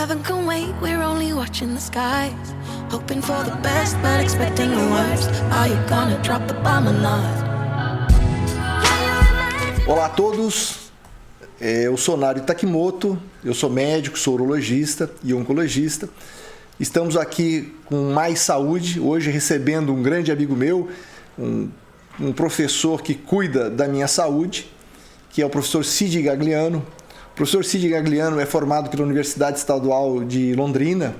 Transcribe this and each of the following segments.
heaven can wait, we're only watching the skies. Hoping for the best, but expecting the worst. Are you gonna drop the bomb or not? Olá a todos, eu sou Nário Takimoto, eu sou médico, sou urologista e oncologista. Estamos aqui com Mais Saúde, hoje recebendo um grande amigo meu, um professor que cuida da minha saúde, que é o professor Cid Gagliano. O professor Cid Gagliano é formado pela Universidade Estadual de Londrina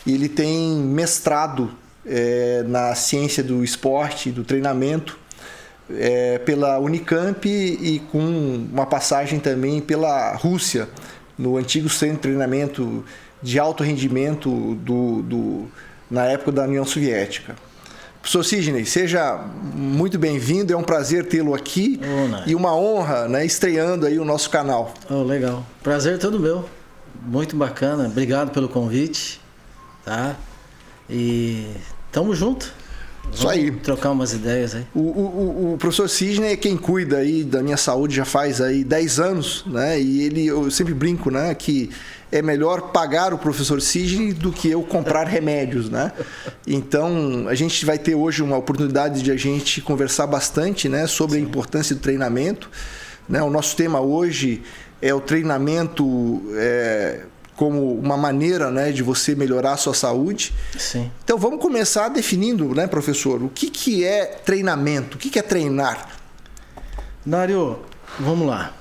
e ele tem mestrado na ciência do esporte, do treinamento, pela Unicamp e com uma passagem também pela Rússia, no antigo centro de treinamento de alto rendimento na época da União Soviética. Professor Sidney, seja muito bem-vindo, é um prazer tê-lo aqui e uma honra, né, estreando aí o nosso canal. Legal, prazer todo meu, muito bacana, obrigado pelo convite, tá? E tamo junto. Isso aí. Trocar umas ideias aí. O professor Sidney é quem cuida aí da minha saúde já faz aí 10 anos, né? E eu sempre brinco, né, que é melhor pagar o professor Sidney do que eu comprar remédios, né? Então, a gente vai ter hoje uma oportunidade de a gente conversar bastante, né, sobre Sim. a importância do treinamento, né? O nosso tema hoje é o treinamento como uma maneira, né, de você melhorar a sua saúde. Sim. Então vamos começar definindo, né, professor, o que é treinamento, o que é treinar? Nário, vamos lá.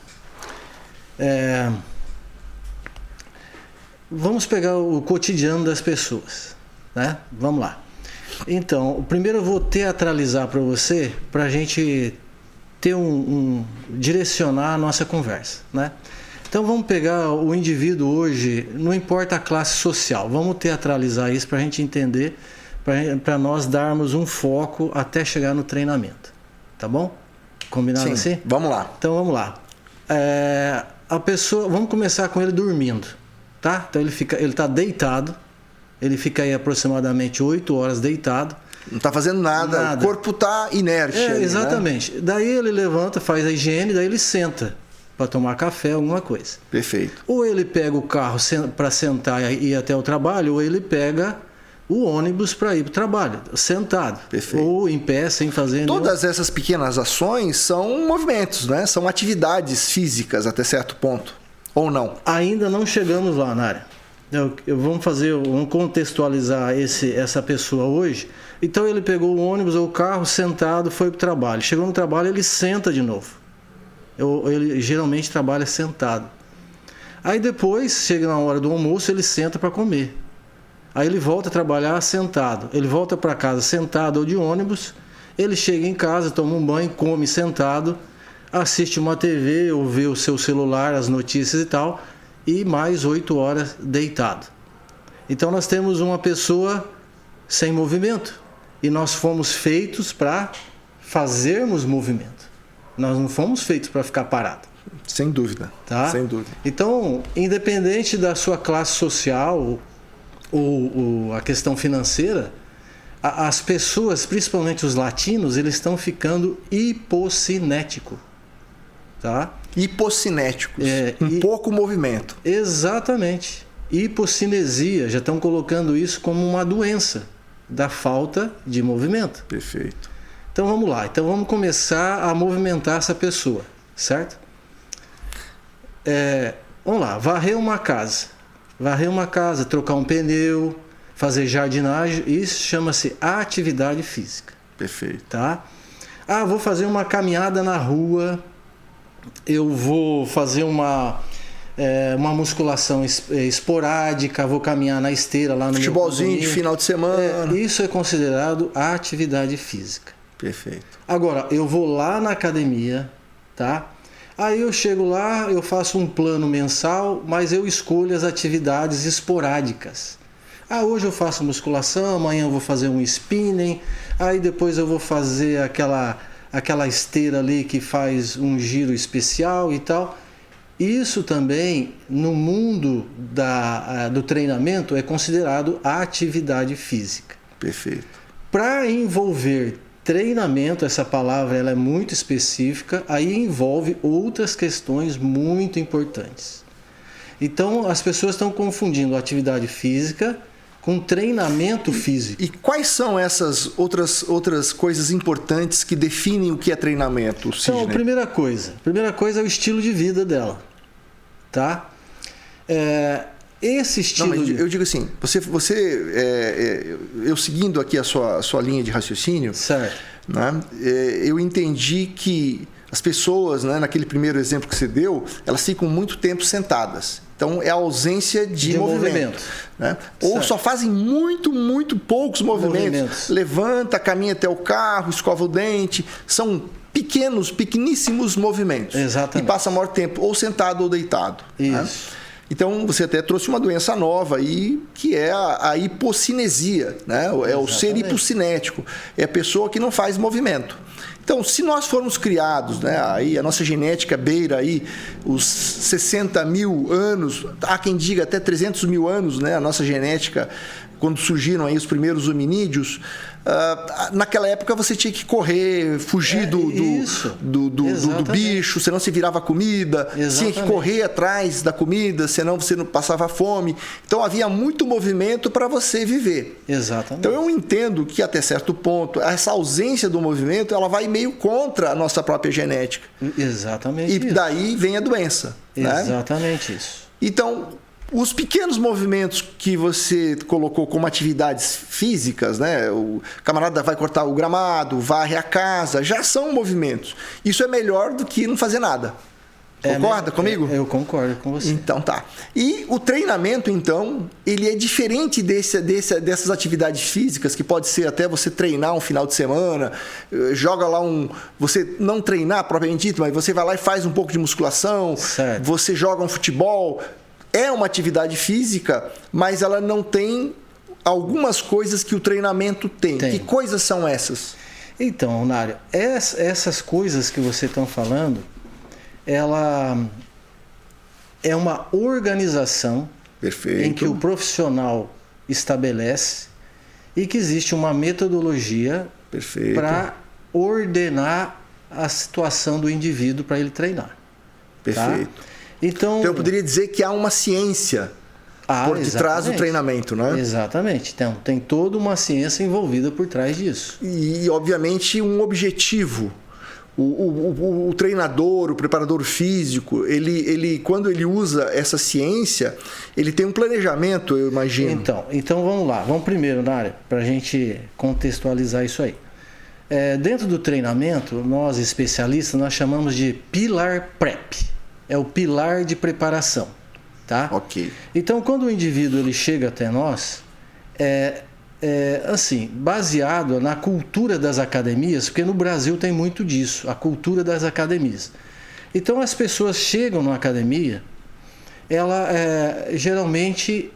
Vamos pegar o cotidiano das pessoas, né? Vamos lá. Então, primeiro eu vou teatralizar para você, para a gente ter direcionar a nossa conversa, né? Então vamos pegar o indivíduo hoje, não importa a classe social, vamos teatralizar isso para a gente entender, para nós darmos um foco até chegar no treinamento, tá bom? Combinado Sim, assim? Vamos lá. Então vamos lá. A pessoa, vamos começar com ele dormindo, tá? Então ele está deitado, ele fica aí aproximadamente 8 horas deitado. Não está fazendo nada, o corpo está inerte. Exatamente. Né? Daí ele levanta, faz a higiene, daí ele senta para tomar café, alguma coisa. Perfeito. Ou ele pega o carro para sentar e ir até o trabalho, ou ele pega o ônibus para ir para o trabalho, sentado. Perfeito. Ou em pé, sem fazer Todas essas pequenas ações são movimentos, né? São atividades físicas até certo ponto, ou não? Ainda não chegamos lá, Nária. Vamos contextualizar essa pessoa hoje. Então ele pegou o ônibus ou o carro, sentado, foi para o trabalho. Chegou no trabalho, ele senta de novo. Ele geralmente trabalha sentado. Aí depois, chega na hora do almoço, ele senta para comer. Aí ele volta a trabalhar sentado. Ele volta para casa sentado ou de ônibus. Ele chega em casa, toma um banho, come sentado, assiste uma TV ou vê o seu celular, as notícias e tal, e mais 8 horas deitado. Então nós temos uma pessoa sem movimento. E nós fomos feitos para fazermos movimento. Nós não fomos feitos para ficar parado. Sem dúvida, tá? Sem dúvida. Então, independente da sua classe social ou a questão financeira, as pessoas, principalmente os latinos, eles estão ficando hipocinéticos. Tá? Hipocinéticos, pouco movimento. Exatamente. Hipocinesia, já estão colocando isso como uma doença da falta de movimento. Perfeito. Então vamos lá, vamos começar a movimentar essa pessoa, certo? Vamos lá, varrer uma casa, trocar um pneu, fazer jardinagem, isso chama-se atividade física. Perfeito. Tá? Vou fazer uma caminhada na rua, eu vou fazer uma musculação esporádica, vou caminhar na esteira lá no futebolzinho de final de semana. Isso é considerado atividade física. Perfeito. Agora, eu vou lá na academia, tá? Aí eu chego lá, eu faço um plano mensal, mas eu escolho as atividades esporádicas. Hoje eu faço musculação, amanhã eu vou fazer um spinning, aí depois eu vou fazer aquela esteira ali que faz um giro especial e tal. Isso também, no mundo do treinamento, é considerado atividade física. Perfeito. Para envolver treinamento, essa palavra ela é muito específica, aí envolve outras questões muito importantes. Então as pessoas estão confundindo atividade física com treinamento físico. E quais são essas outras coisas importantes que definem o que é treinamento, Sidney? Então, primeira coisa é o estilo de vida dela, tá? Esse estilo... Não, mas eu digo assim, eu seguindo aqui a sua linha de raciocínio, certo, né, eu entendi que as pessoas, né, naquele primeiro exemplo que você deu, elas ficam muito tempo sentadas. Então, é a ausência de movimento. Né? Ou só fazem muito poucos movimentos. Levanta, caminha até o carro, escova o dente. São pequeníssimos movimentos. Exatamente. E passa maior tempo ou sentado ou deitado. Isso. Né? Então, você até trouxe uma doença nova aí, que é a hipocinesia. Né? É o ser hipocinético. É a pessoa que não faz movimento. Então, se nós formos criados, né, aí a nossa genética beira aí os 60 mil anos, há quem diga até 300 mil anos, né, a nossa genética, quando surgiram aí os primeiros hominídeos, naquela época você tinha que correr, fugir do bicho, senão você virava comida. Exatamente. Tinha que correr atrás da comida, senão você não passava fome. Então havia muito movimento para você viver. Exatamente. Então eu entendo que até certo ponto essa ausência do movimento ela vai meio contra a nossa própria genética. Exatamente. E daí vem a doença. Exatamente, né? isso. Então, os pequenos movimentos que você colocou como atividades físicas, né? O camarada vai cortar o gramado, varre a casa, já são movimentos. Isso é melhor do que não fazer nada. Concorda comigo? Eu concordo com você. Então tá. E o treinamento, então, ele é diferente dessas atividades físicas, que pode ser até você treinar um final de semana, joga lá você não treinar propriamente dito, mas você vai lá e faz um pouco de musculação, certo. Você joga um futebol. É uma atividade física, mas ela não tem algumas coisas que o treinamento tem. Que coisas são essas? Então, Nário, essas coisas que você está falando, ela é uma organização em que o profissional estabelece e que existe uma metodologia para ordenar a situação do indivíduo para ele treinar. Perfeito. Tá? Então eu poderia dizer que há uma ciência por detrás do treinamento, né? Exatamente. Então, tem toda uma ciência envolvida por trás disso. E obviamente, um objetivo. O treinador, o preparador físico, ele quando ele usa essa ciência, ele tem um planejamento, eu imagino. Então vamos lá. Vamos primeiro, Nária, para a gente contextualizar isso aí. Dentro do treinamento, nós especialistas, nós chamamos de Pilar Prep. É o pilar de preparação, tá? Ok. Então, quando o indivíduo ele chega até nós, assim, baseado na cultura das academias, porque no Brasil tem muito disso, a cultura das academias. Então, as pessoas chegam na academia, ela geralmente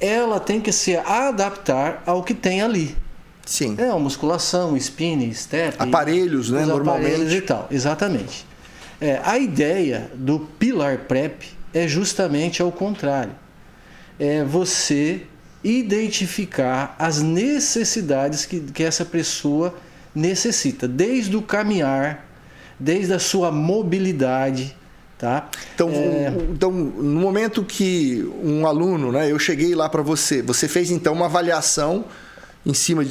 ela tem que se adaptar ao que tem ali. Sim. A musculação, spinning, step, aparelhos, né? Normalmente. Aparelhos e tal, exatamente. A ideia do Pilar Prep é justamente ao contrário. É você identificar as necessidades que essa pessoa necessita, desde o caminhar, desde a sua mobilidade. Tá? Então, no momento que um aluno, né, eu cheguei lá para você fez então uma avaliação em cima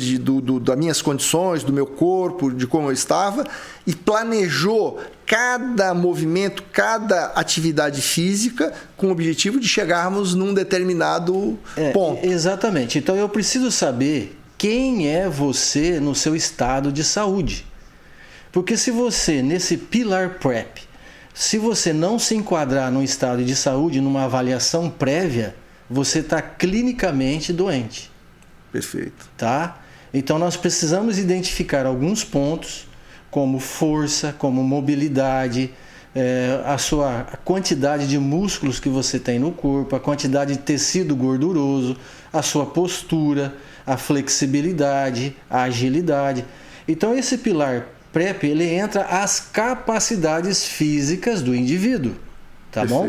das minhas condições, do meu corpo, de como eu estava, e planejou cada movimento, cada atividade física com o objetivo de chegarmos num determinado ponto. Exatamente. Então eu preciso saber quem é você no seu estado de saúde. Porque se você, nesse Pilar Prep, se você não se enquadrar num estado de saúde, numa avaliação prévia, você está clinicamente doente. Perfeito. Tá? Então nós precisamos identificar alguns pontos, como força, como mobilidade, a quantidade de músculos que você tem no corpo, a quantidade de tecido gorduroso, a sua postura, a flexibilidade, a agilidade. Então esse pilar PrEP, ele entra as capacidades físicas do indivíduo, tá bom?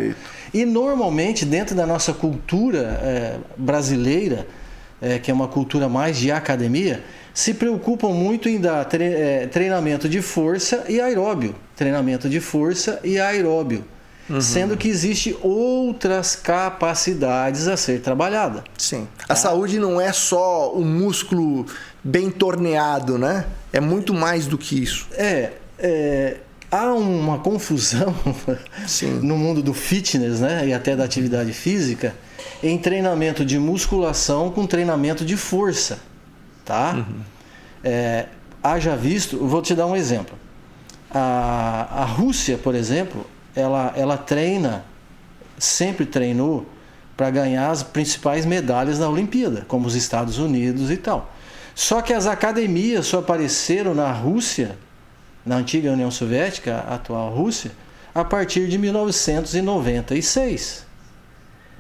E normalmente dentro da nossa cultura brasileira, que é uma cultura mais de academia, se preocupam muito em dar treinamento de força e aeróbio. Treinamento de força e aeróbio. sendo que existe outras capacidades a ser trabalhada. Sim. A saúde não é só o músculo bem torneado, né? É muito mais do que isso. Há uma confusão Sim. no mundo do fitness, né, e até da atividade física, em treinamento de musculação com treinamento de força, tá? Haja visto, vou te dar um exemplo. A Rússia, por exemplo, ela treina, sempre treinou para ganhar as principais medalhas na Olimpíada, como os Estados Unidos e tal. Só que as academias só apareceram na Rússia, na antiga União Soviética, a atual Rússia, a partir de 1996.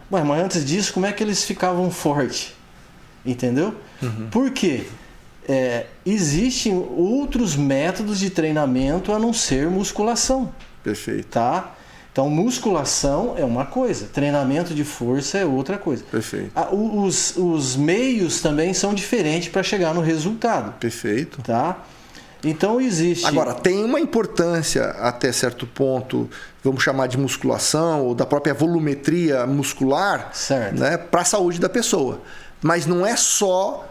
Mas antes disso, como é que eles ficavam fortes? Entendeu? Por quê? Existem outros métodos de treinamento a não ser musculação. Perfeito. Tá? Então, musculação é uma coisa, treinamento de força é outra coisa. Perfeito. Os meios também são diferentes para chegar no resultado. Perfeito. Tá? Então existe... Agora, tem uma importância até certo ponto, vamos chamar de musculação, ou da própria volumetria muscular, né, para a saúde da pessoa. Mas não é só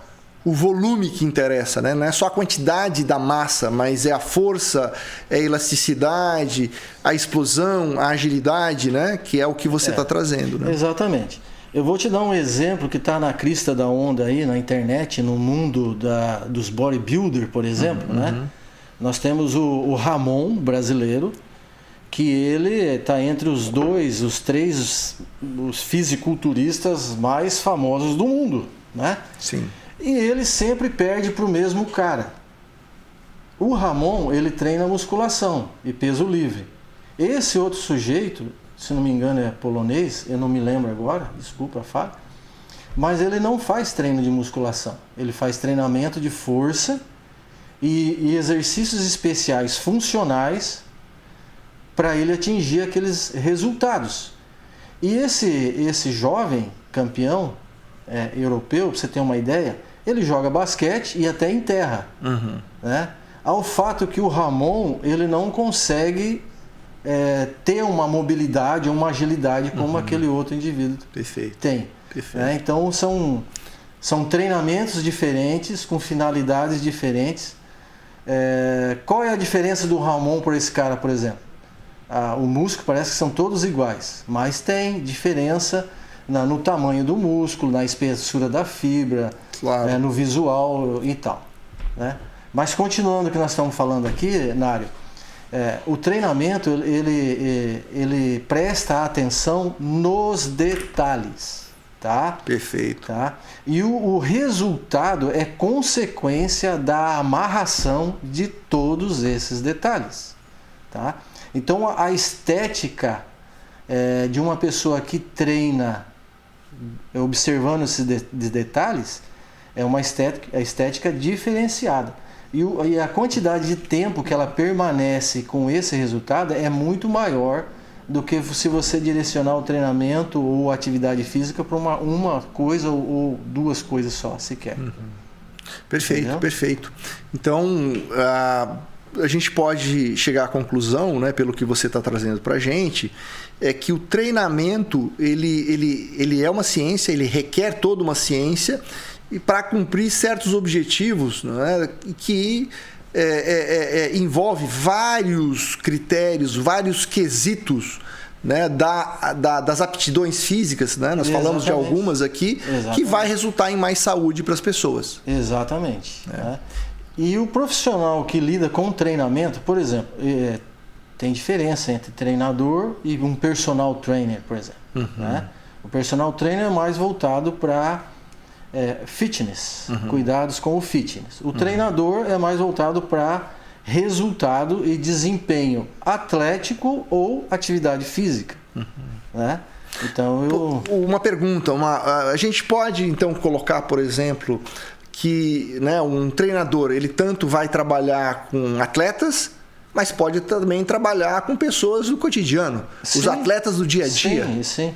o volume que interessa, né? Não é só a quantidade da massa, mas é a força, é a elasticidade, a explosão, a agilidade, né? Que é o que você está trazendo. Né? Exatamente. Eu vou te dar um exemplo que está na crista da onda aí na internet, no mundo dos bodybuilder, por exemplo, né? Nós temos o Ramon brasileiro, que ele está entre os fisiculturistas mais famosos do mundo, né? Sim. E ele sempre perde para o mesmo cara. O Ramon, ele treina musculação e peso livre. Esse outro sujeito, se não me engano é polonês, eu não me lembro agora, desculpa a falha, mas ele não faz treino de musculação, ele faz treinamento de força e exercícios especiais funcionais para ele atingir aqueles resultados. E esse jovem campeão europeu, para você ter uma ideia, ele joga basquete e até em terra. Né? Ao fato que o Ramon ele não consegue ter uma mobilidade, uma agilidade como aquele outro indivíduo tem. Perfeito. Então são treinamentos diferentes, com finalidades diferentes. Qual é a diferença do Ramon por esse cara, por exemplo? O músculo parece que são todos iguais, mas tem diferença no tamanho do músculo, na espessura da fibra, claro. No visual e tal. Né? Mas continuando o que nós estamos falando aqui, Nário, o treinamento ele presta atenção nos detalhes, tá? Perfeito. Tá? E o resultado é consequência da amarração de todos esses detalhes, tá? Então a estética de uma pessoa que treina observando esses detalhes é uma estética diferenciada. E a quantidade de tempo que ela permanece com esse resultado é muito maior do que se você direcionar o treinamento ou atividade física para uma coisa ou duas coisas só, sequer. Perfeito, entendeu? Perfeito. Então, a gente pode chegar à conclusão, né, pelo que você está trazendo para a gente, é que o treinamento ele é uma ciência, ele requer toda uma ciência, e para cumprir certos objetivos, né, que envolve vários critérios, vários quesitos, né, das aptidões físicas, né? Nós falamos de algumas aqui, que vai resultar em mais saúde para as pessoas. Exatamente. Né? E o profissional que lida com treinamento, por exemplo, tem diferença entre treinador e um personal trainer, por exemplo. Né? O personal trainer é mais voltado para fitness, cuidados com o fitness. O treinador é mais voltado para resultado e desempenho atlético ou atividade física. Né? Então uma pergunta, a gente pode então colocar, por exemplo, que, né, um treinador ele tanto vai trabalhar com atletas, mas pode também trabalhar com pessoas do cotidiano, sim, os atletas do dia a dia. Sim.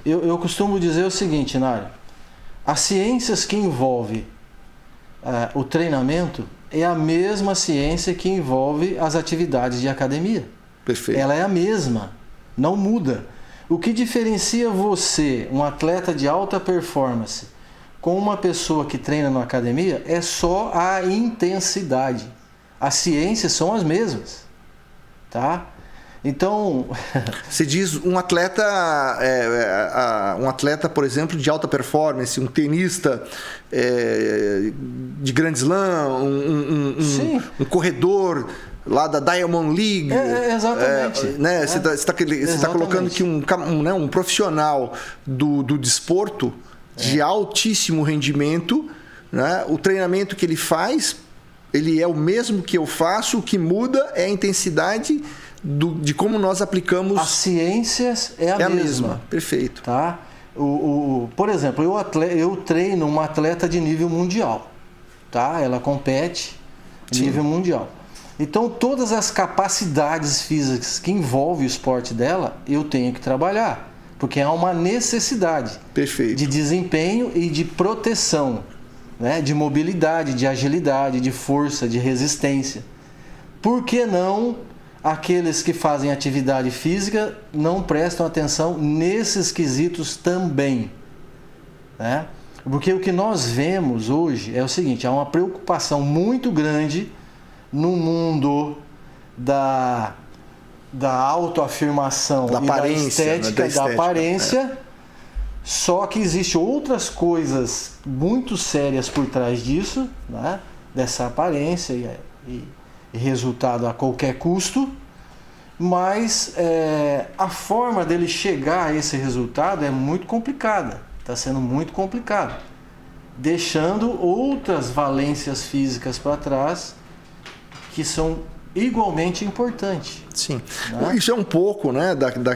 Eu costumo dizer o seguinte, Nário, as ciências que envolvem o treinamento é a mesma ciência que envolve as atividades de academia. Perfeito. Ela é a mesma. Não muda. O que diferencia você, um atleta de alta performance, com uma pessoa que treina na academia é só a intensidade. As ciências são as mesmas, tá? Então, você diz um atleta, por exemplo, de alta performance, um tenista de Grand Slam, um corredor lá da Diamond League. Exatamente. Né? Você está colocando que um profissional do desporto de altíssimo rendimento, né? O treinamento que ele faz, ele é o mesmo que eu faço, o que muda é a intensidade de como nós aplicamos. As ciências é a mesma. Perfeito. Tá? Por exemplo, eu treino uma atleta de nível mundial. Tá? Ela compete nível mundial. Então, todas as capacidades físicas que envolvem o esporte dela, eu tenho que trabalhar. Porque há uma necessidade de desempenho e de proteção, né? De mobilidade, de agilidade, de força, de resistência. Por que não aqueles que fazem atividade física não prestam atenção nesses quesitos também? Né? Porque o que nós vemos hoje é o seguinte, há uma preocupação muito grande no mundo da autoafirmação da aparência, da estética, da aparência, só que existem outras coisas muito sérias por trás disso, né? Dessa aparência e resultado a qualquer custo, mas a forma dele chegar a esse resultado é muito complicada, está sendo muito complicado, deixando outras valências físicas para trás que são igualmente importantes. Sim. Né? Isso é um pouco, né,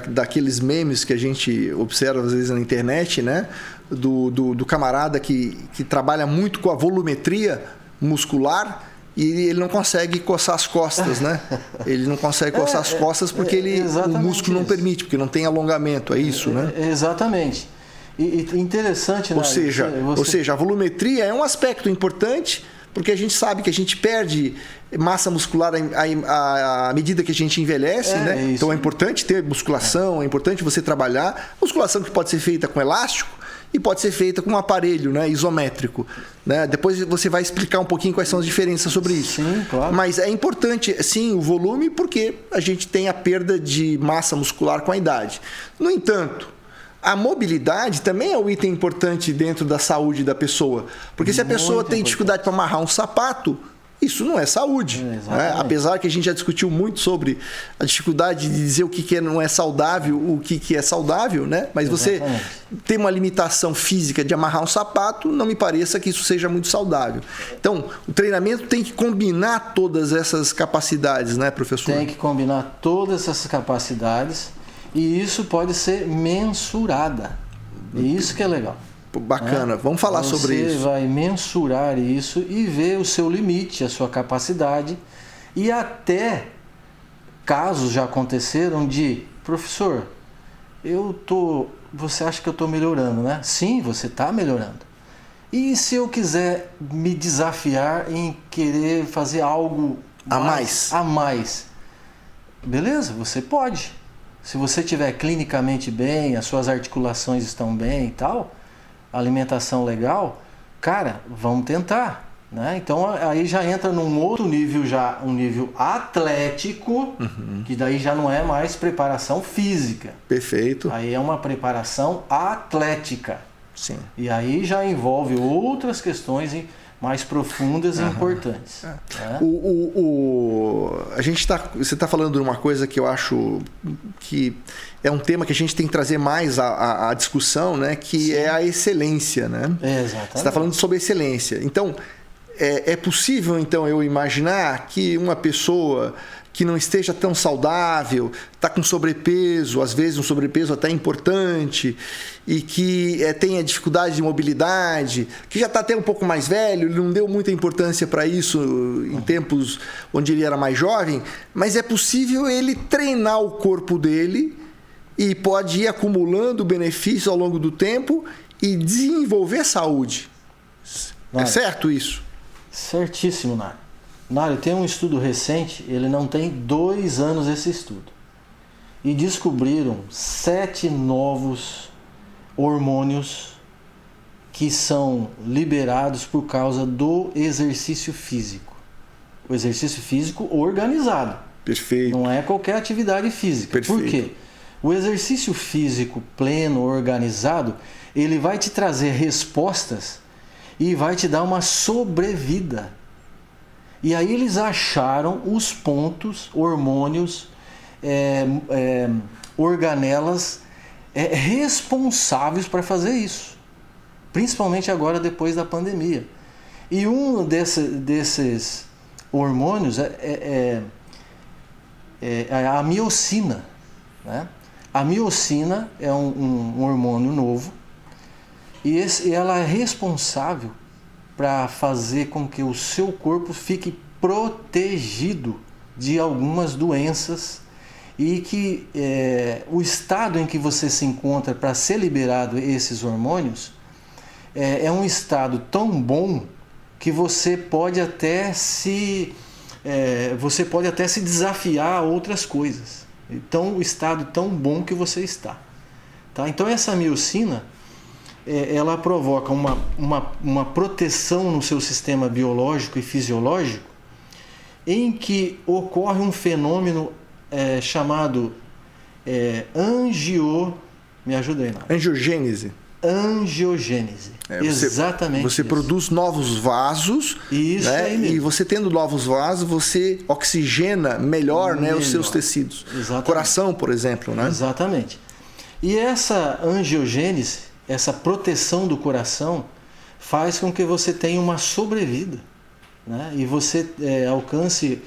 daqueles memes que a gente observa às vezes na internet, né, do camarada que trabalha muito com a volumetria muscular e ele não consegue coçar as costas, né? Ele não consegue coçar as costas porque o músculo não permite, porque não tem alongamento, é isso, né? Exatamente. E interessante, né? Ou seja, a volumetria é um aspecto importante, porque a gente sabe que a gente perde massa muscular à medida que a gente envelhece, né? Isso. Então é importante ter musculação, é importante você trabalhar. Musculação que pode ser feita com elástico e pode ser feita com um aparelho, né, isométrico. Né? Depois você vai explicar um pouquinho quais são as diferenças sobre isso. Sim, claro. Mas é importante, sim, o volume, porque a gente tem a perda de massa muscular com a idade. No entanto, a mobilidade também é um item importante dentro da saúde da pessoa. Porque se a pessoa tem dificuldade para amarrar um sapato, isso não é saúde. Né? Apesar que a gente já discutiu muito sobre a dificuldade de dizer o que não é saudável, o que é saudável, né? Mas você ter uma limitação física de amarrar um sapato, não me pareça que isso seja muito saudável. Então, o treinamento tem que combinar todas essas capacidades, né, professor? Tem que combinar todas essas capacidades. E isso pode ser mensurada. E isso que é legal. Bacana, vamos falar sobre isso. Você vai mensurar isso e ver o seu limite, a sua capacidade. E até casos já aconteceram de, professor, você acha que eu estou melhorando, né? Sim, você está melhorando. E se eu quiser me desafiar em querer fazer algo a mais? Beleza, você pode. Se você estiver clinicamente bem, as suas articulações estão bem e tal, alimentação legal, cara, vamos tentar. Né? Então aí já entra num outro nível, um nível atlético, que daí já não é mais preparação física. Perfeito. Aí é uma preparação atlética. Sim. E aí já envolve outras questões mais profundas e importantes. Né? Você está falando de uma coisa que eu acho que é um tema que a gente tem que trazer mais à discussão, né? Que Sim. é a excelência. Né? Exatamente. Você está falando sobre excelência. Então, é possível então eu imaginar que uma pessoa que não esteja tão saudável, está com sobrepeso, às vezes um sobrepeso até importante, e que tenha dificuldade de mobilidade, que já está até um pouco mais velho, ele não deu muita importância para isso em tempos onde ele era mais jovem, mas é possível ele treinar o corpo dele e pode ir acumulando benefícios ao longo do tempo e desenvolver saúde. Nário, é certo isso? Certíssimo, Nário. Nário, tem um estudo recente, ele não tem 2 anos esse estudo. e descobriram 7 novos hormônios que são liberados por causa do exercício físico. O exercício físico organizado. Perfeito. Não é qualquer atividade física. Perfeito. Por quê? O exercício físico pleno, organizado, ele vai te trazer respostas e vai te dar uma sobrevida. E aí eles acharam os pontos, hormônios, organelas responsáveis para fazer isso. Principalmente agora depois da pandemia. E um desses hormônios é a miocina, né? A miocina é um hormônio novo e ela é responsável para fazer com que o seu corpo fique protegido de algumas doenças e que o estado em que você se encontra para ser liberado esses hormônios é um estado tão bom que você pode até se desafiar a outras coisas. Então, o estado tão bom que você está. Tá? Então, essa miocina, ela provoca uma proteção no seu sistema biológico e fisiológico em que ocorre um fenômeno chamado me ajuda aí, Nário. Angiogênese. Angiogênese. Exatamente. Você produz novos vasos. Isso, né? aí mesmo. E você tendo novos vasos, você oxigena melhor, né, os seus tecidos. Exatamente. Coração, por exemplo. Né? Exatamente. E essa angiogênese, essa proteção do coração, faz com que você tenha uma sobrevida, né? E você alcance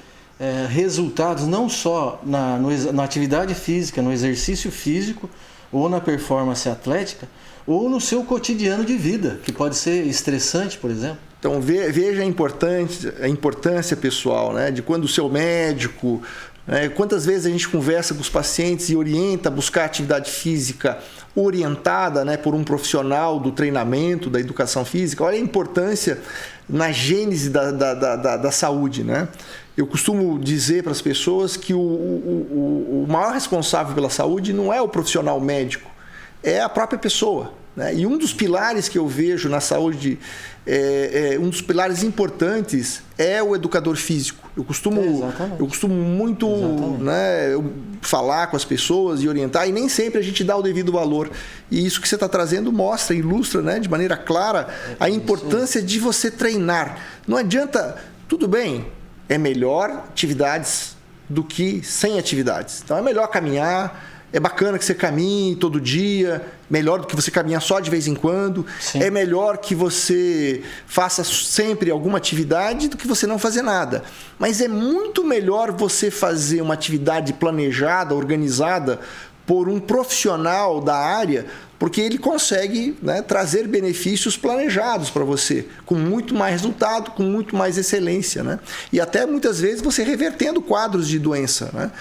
resultados não só na atividade física, no exercício físico, ou na performance atlética, ou no seu cotidiano de vida, que pode ser estressante, por exemplo. Então veja a importância pessoal, né, de quando o seu médico, né, quantas vezes a gente conversa com os pacientes e orienta a buscar atividade física orientada, né, por um profissional do treinamento, da educação física. Olha a importância na gênese da saúde, né? Eu costumo dizer para as pessoas que o maior responsável pela saúde não é o profissional médico, é a própria pessoa, né? E um dos pilares que eu vejo na saúde, um dos pilares importantes é o educador físico. Eu costumo muito, né, falar com as pessoas e orientar, e nem sempre a gente dá o devido valor. E isso que você está trazendo mostra, ilustra, né, de maneira clara a importância de você treinar. Não adianta, tudo bem, é melhor atividades do que sem atividades. Então é melhor caminhar. É bacana que você caminhe todo dia, melhor do que você caminhar só de vez em quando. Sim. É melhor que você faça sempre alguma atividade do que você não fazer nada. Mas é muito melhor você fazer uma atividade planejada, organizada por um profissional da área, porque ele consegue, né, trazer benefícios planejados para você, com muito mais resultado, com muito mais excelência, né? E até muitas vezes você revertendo quadros de doença, né?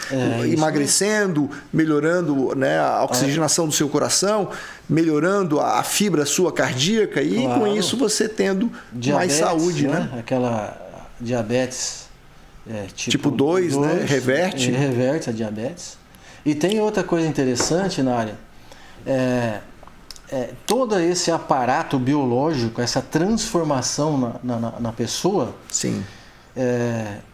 Emagrecendo, melhorando, né, a oxigenação do seu coração, melhorando a fibra sua cardíaca e com isso você tendo diabetes, mais saúde, né? Aquela diabetes tipo 2, né? Reverte a diabetes. E tem outra coisa interessante na área. Todo esse aparato biológico, essa transformação na pessoa, sim.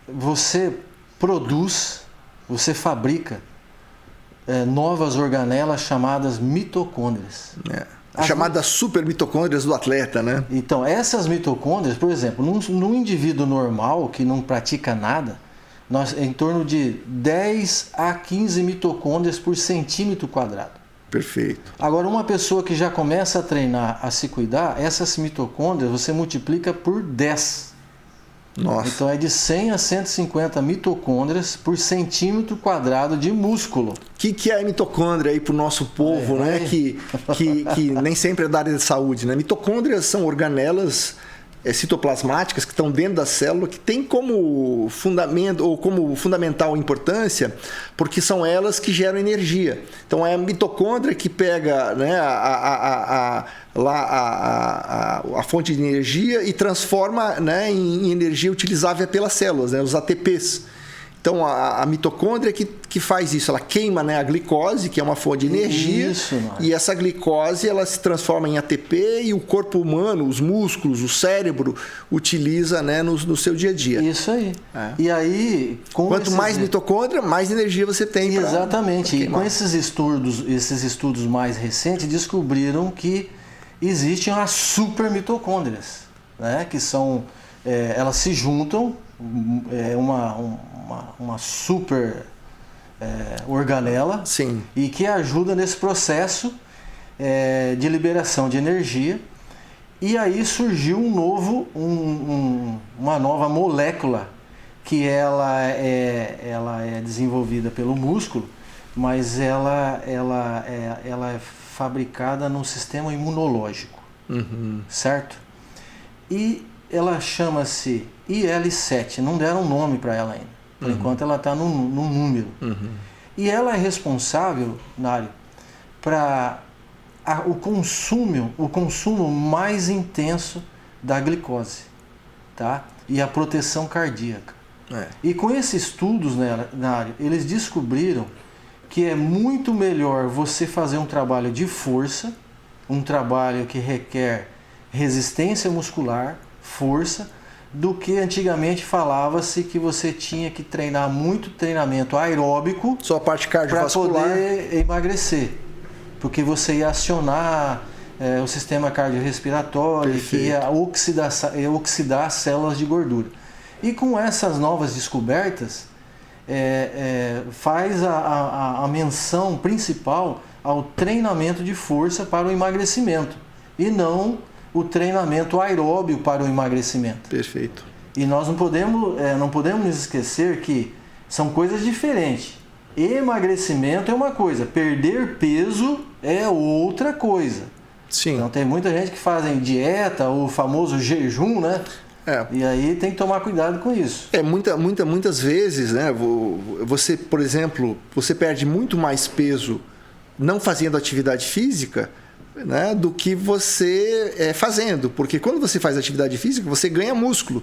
Você produz, você fabrica novas organelas chamadas mitocôndrias. Chamadas super mitocôndrias do atleta, né? Então, essas mitocôndrias, por exemplo, num indivíduo normal que não pratica nada, em torno de 10 a 15 mitocôndrias por centímetro quadrado. Perfeito. Agora, uma pessoa que já começa a treinar, a se cuidar, essas mitocôndrias você multiplica por 10. Nossa. Então é de 100 a 150 mitocôndrias por centímetro quadrado de músculo. O que é a mitocôndria aí para o nosso povo, né? Que nem sempre é da área de saúde, né? Mitocôndrias são organelas citoplasmáticas que estão dentro da célula, que tem como fundamento ou como fundamental importância, porque são elas que geram energia. Então é a mitocôndria que pega, né, a fonte de energia e transforma, né, em energia utilizável pelas células, né, os ATPs. Então, a mitocôndria que faz isso, ela queima, né, a glicose, que é uma fonte de energia, e essa glicose ela se transforma em ATP e o corpo humano, os músculos, o cérebro, utiliza, né, no seu dia a dia. Isso aí. E aí, quanto mais mitocôndria, mais energia você tem. Exatamente. E com esses estudos mais recentes, descobriram que existem as supermitocôndrias, né, que são, elas se juntam, uma super organela. Sim. E que ajuda nesse processo de liberação de energia. E aí surgiu uma nova molécula que ela é desenvolvida pelo músculo, mas ela é fabricada no sistema imunológico, certo? E ela chama-se IL-7, não deram nome para ela ainda. Por enquanto ela está no número. E ela é responsável, Nário, para o consumo mais intenso da glicose, tá? E a proteção cardíaca. E com esses estudos, Nário, eles descobriram que é muito melhor você fazer um trabalho de força, um trabalho que requer resistência muscular, força, do que antigamente falava-se que você tinha que treinar muito treinamento aeróbico, só a parte cardiovascular, para poder emagrecer, porque você ia acionar o sistema cardiorrespiratório, que ia oxidar as células de gordura. E com essas novas descobertas, faz a menção principal ao treinamento de força para o emagrecimento e não o treinamento aeróbio para o emagrecimento. Perfeito. E nós não podemos nos esquecer que são coisas diferentes. Emagrecimento é uma coisa, perder peso é outra coisa. Sim. Então tem muita gente que fazem dieta, o famoso jejum, né? E aí tem que tomar cuidado com isso. Muitas vezes, né? Você, por exemplo, você perde muito mais peso não fazendo atividade física, né, do que você fazendo, porque quando você faz atividade física você ganha músculo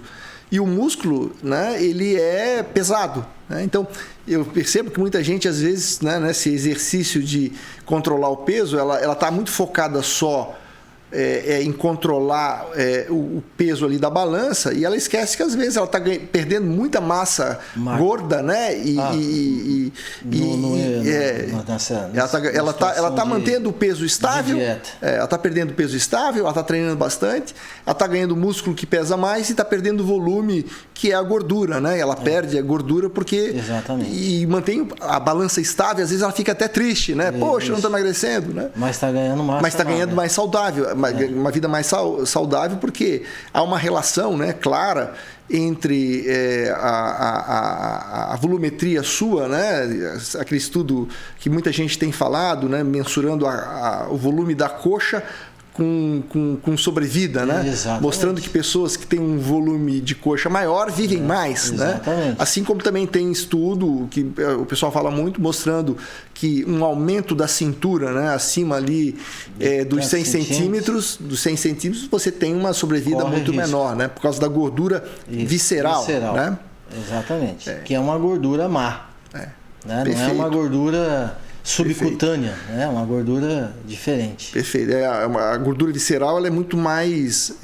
e o músculo, né, ele é pesado, né? Então eu percebo que muita gente às vezes, né, nesse exercício de controlar o peso, ela está muito focada só em controlar o peso ali da balança e ela esquece que às vezes ela está perdendo muita massa gorda, né? Ela está mantendo o peso estável, ela está perdendo peso estável, ela está treinando bastante, ela está ganhando músculo que pesa mais e está perdendo volume que é a gordura, né? Ela perde a gordura porque e mantém a balança estável, às vezes ela fica até triste, né? Poxa, não estou emagrecendo, né? Mas está ganhando massa. Mas está ganhando mais saudável. Uma vida mais saudável, porque há uma relação, né, clara entre a volumetria sua, né, aquele estudo que muita gente tem falado, né, mensurando o volume da coxa com sobrevida, né? Mostrando que pessoas que têm um volume de coxa maior vivem mais, né? Assim como também tem estudo que o pessoal fala muito, mostrando que um aumento da cintura, né, acima ali dos 100 centímetros, você tem uma sobrevida muito menor, né? Por causa da gordura visceral, né? Exatamente. Que é uma gordura má, né? Não é uma gordura subcutânea, né? Uma gordura diferente. Perfeito. A gordura visceral ela é muito mais,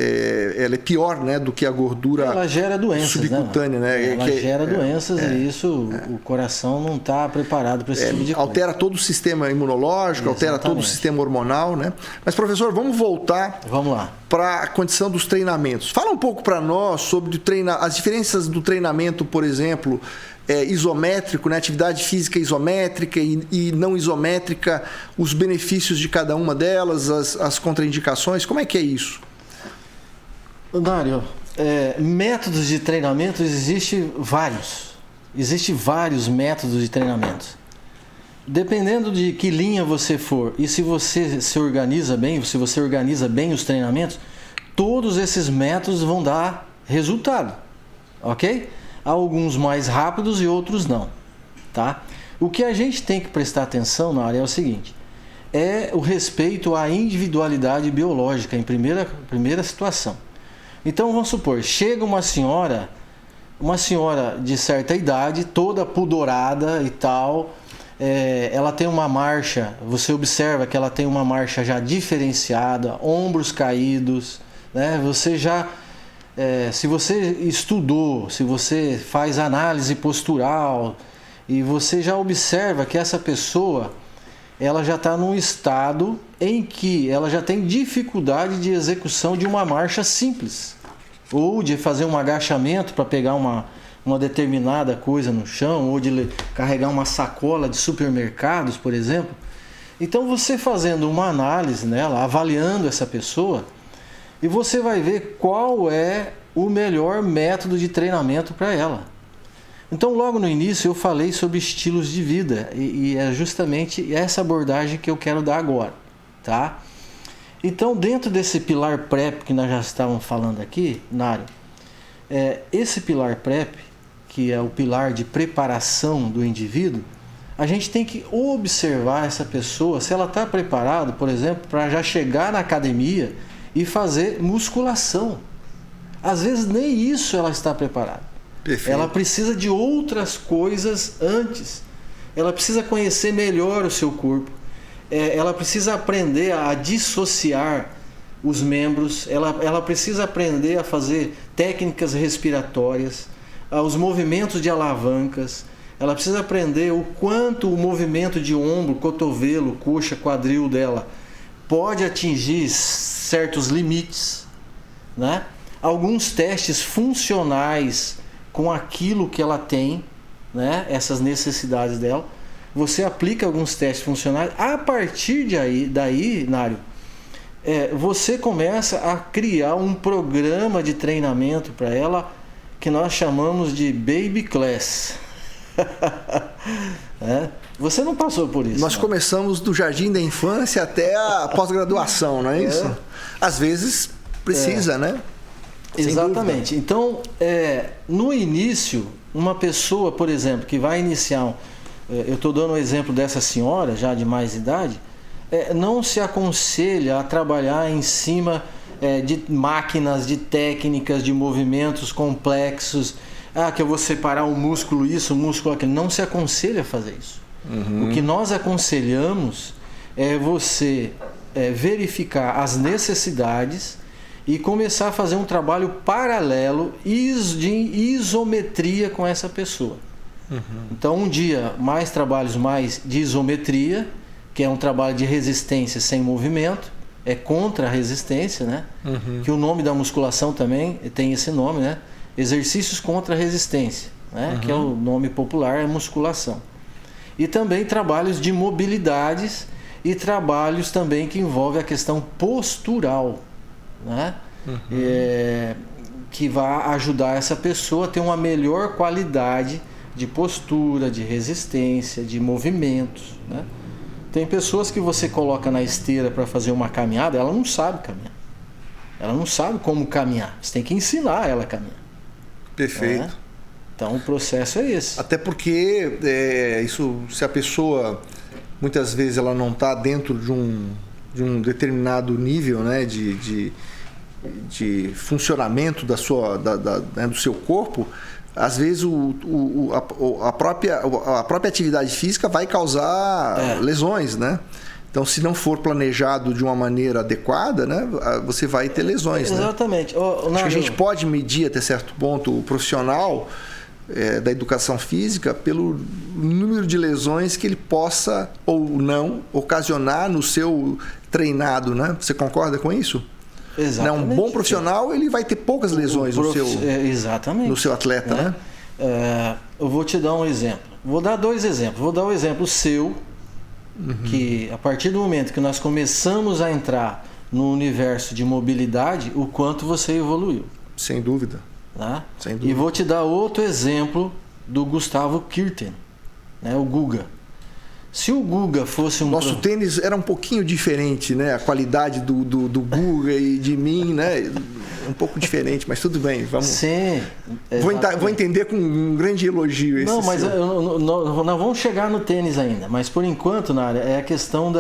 ela é pior, né, do que a gordura ela gera doenças, subcutânea, né? Ela gera doenças e isso o coração não está preparado para esse tipo de coisa. Altera todo o sistema imunológico, altera todo o sistema hormonal, né? Mas professor, vamos voltar. Vamos lá. Para a condição dos treinamentos. Fala um pouco para nós sobre as diferenças do treinamento, por exemplo, isométrico, né? Atividade física isométrica e não isométrica, os benefícios de cada uma delas, as contraindicações, como é que é isso? Dário, métodos de treinamento existem vários. Existem vários métodos de treinamento. Dependendo de que linha você for e se você se organiza bem, se você organiza bem os treinamentos, todos esses métodos vão dar resultado, ok? Alguns mais rápidos e outros não, tá? O que a gente tem que prestar atenção na área é o seguinte, é o respeito à individualidade biológica em primeira situação. Então vamos supor, chega uma senhora uma senhora de certa idade, toda pudorada e tal, ela tem uma marcha, você observa que ela tem uma marcha já diferenciada, ombros caídos, né? Você já, se você estudou, se você faz análise postural, e você já observa que essa pessoa, ela já está num estado em que ela já tem dificuldade de execução de uma marcha simples, ou de fazer um agachamento para pegar uma determinada coisa no chão, ou de carregar uma sacola de supermercados, por exemplo. Então você fazendo uma análise nela, avaliando essa pessoa, e você vai ver qual é o melhor método de treinamento para ela. Então logo no início eu falei sobre estilos de vida, e é justamente essa abordagem que eu quero dar agora, tá? Então, dentro desse pilar PrEP que nós já estávamos falando aqui, Nário, esse pilar PrEP, que é o pilar de preparação do indivíduo, a gente tem que observar essa pessoa, se ela está preparada, por exemplo, para já chegar na academia e fazer musculação. Às vezes nem isso ela está preparada. Perfeito. Ela precisa de outras coisas antes. Ela precisa conhecer melhor o seu corpo. Ela precisa aprender a dissociar os membros, ela precisa aprender a fazer técnicas respiratórias, os movimentos de alavancas, ela precisa aprender o quanto o movimento de ombro, cotovelo, coxa, quadril dela pode atingir certos limites, né? Alguns testes funcionais com aquilo que ela tem, né? Essas necessidades dela. Você aplica alguns testes funcionais. A partir daí, Nário, você começa a criar um programa de treinamento para ela que nós chamamos de Baby Class. Você não passou por isso. Nós começamos do jardim da infância até a pós-graduação, não é isso? Às vezes precisa, né? Exatamente. Então, no início, uma pessoa, por exemplo, que vai iniciar eu estou dando o exemplo dessa senhora, já de mais idade, não se aconselha a trabalhar em cima de máquinas, de técnicas, de movimentos complexos. Que eu vou separar o músculo isso, o músculo aquilo. Não se aconselha a fazer isso. Uhum. O que nós aconselhamos é você verificar as necessidades e começar a fazer um trabalho paralelo de isometria com essa pessoa. Então um dia mais trabalhos mais de isometria, que é um trabalho de resistência sem movimento, é contra a resistência, né? Que o nome da musculação também tem esse nome, né? Exercícios contra a resistência, né? Que é o nome popular, é musculação. E também trabalhos de mobilidades e trabalhos também que envolvem a questão postural, né? Que vai ajudar essa pessoa a ter uma melhor qualidade de postura, de resistência, de movimentos, né? Tem pessoas que você coloca na esteira para fazer uma caminhada, ela não sabe caminhar. Ela não sabe como caminhar. Você tem que ensinar ela a caminhar. Perfeito. Então o processo é esse. Até porque isso, se a pessoa muitas vezes ela não está dentro de um determinado nível, né, de funcionamento do seu corpo, às vezes a própria atividade física vai causar lesões, né? Então, se não for planejado de uma maneira adequada, né, você vai ter lesões. Exatamente. Né? Acho que a gente pode medir até certo ponto o profissional da educação física pelo número de lesões que ele possa ou não ocasionar no seu treinado, né? Você concorda com isso? Exatamente. Um bom profissional ele vai ter poucas lesões no seu atleta, né? Eu vou te dar um exemplo. Vou dar dois exemplos. Vou dar o exemplo seu, que a partir do momento que nós começamos a entrar no universo de mobilidade, o quanto você evoluiu. Sem dúvida. Tá? Sem dúvida. E vou te dar outro exemplo do Gustavo Kirten, né? O Guga. Se o Guga fosse Nosso tênis era um pouquinho diferente, né? A qualidade do Guga e de mim, né? Um pouco diferente, mas tudo bem. Vamos... Sim. Vou entender com um grande elogio esse. Não, mas nós vamos chegar no tênis ainda. Mas por enquanto, Nária, é a questão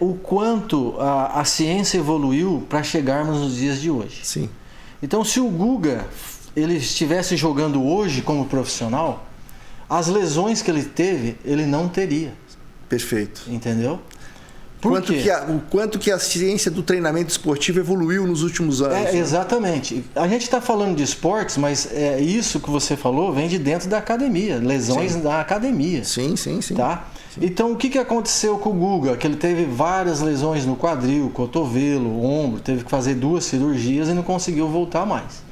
o quanto a ciência evoluiu para chegarmos nos dias de hoje. Sim. Então, se o Guga ele estivesse jogando hoje como profissional, as lesões que ele teve, ele não teria. Perfeito. Entendeu? O quanto que a ciência do treinamento esportivo evoluiu nos últimos anos. Né? Exatamente. A gente está falando de esportes, mas isso que você falou vem de dentro da academia, lesões da academia. Sim. Tá? Sim. Então, o que aconteceu com o Guga? Que ele teve várias lesões no quadril, cotovelo, ombro, teve que fazer 2 cirurgias e não conseguiu voltar mais.